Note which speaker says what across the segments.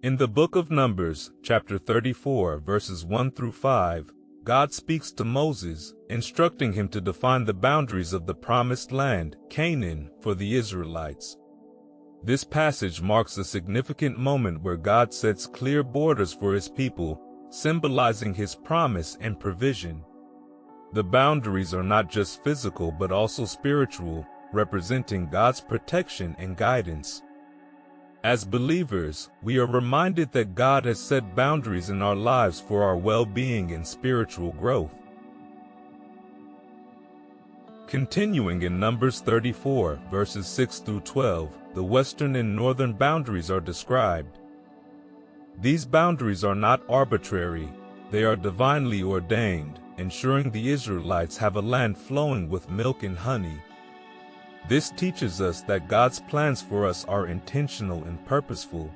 Speaker 1: In the book of Numbers, chapter 34, verses 1 through 5, God speaks to Moses, instructing him to define the boundaries of the promised land, Canaan, for the Israelites. This passage marks a significant moment where God sets clear borders for his people, symbolizing his promise and provision. The boundaries are not just physical but also spiritual, representing God's protection and guidance. As believers, we are reminded that God has set boundaries in our lives for our well-being and spiritual growth. Continuing in Numbers 34, verses 6 through 12, the western and northern boundaries are described. These boundaries are not arbitrary, they are divinely ordained, ensuring the Israelites have a land flowing with milk and honey. This teaches us that God's plans for us are intentional and purposeful.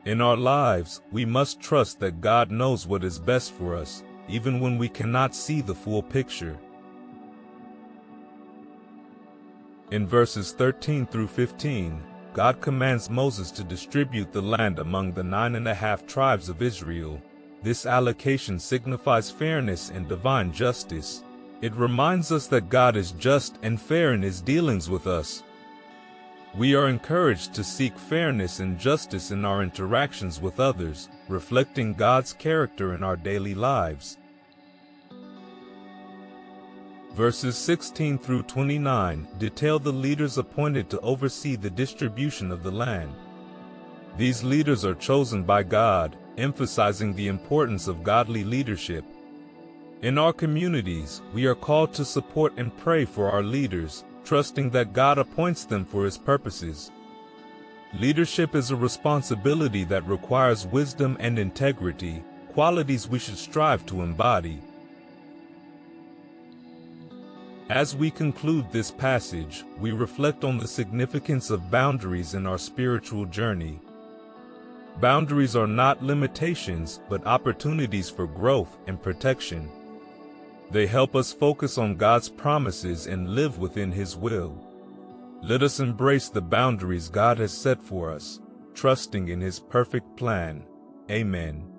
Speaker 1: In our lives, we must trust that God knows what is best for us, even when we cannot see the full picture. In verses 13 through 15, God commands Moses to distribute the land among the 9.5 tribes of Israel. This allocation signifies fairness and divine justice. It reminds us that God is just and fair in his dealings with us. We are encouraged to seek fairness and justice in our interactions with others, reflecting God's character in our daily lives. Verses 16 through 29 detail the leaders appointed to oversee the distribution of the land. These leaders are chosen by God, emphasizing the importance of godly leadership. In our communities, we are called to support and pray for our leaders, trusting that God appoints them for his purposes. Leadership is a responsibility that requires wisdom and integrity, qualities we should strive to embody. As we conclude this passage, we reflect on the significance of boundaries in our spiritual journey. Boundaries are not limitations, but opportunities for growth and protection. They help us focus on God's promises and live within his will. Let us embrace the boundaries God has set for us, trusting in his perfect plan. Amen.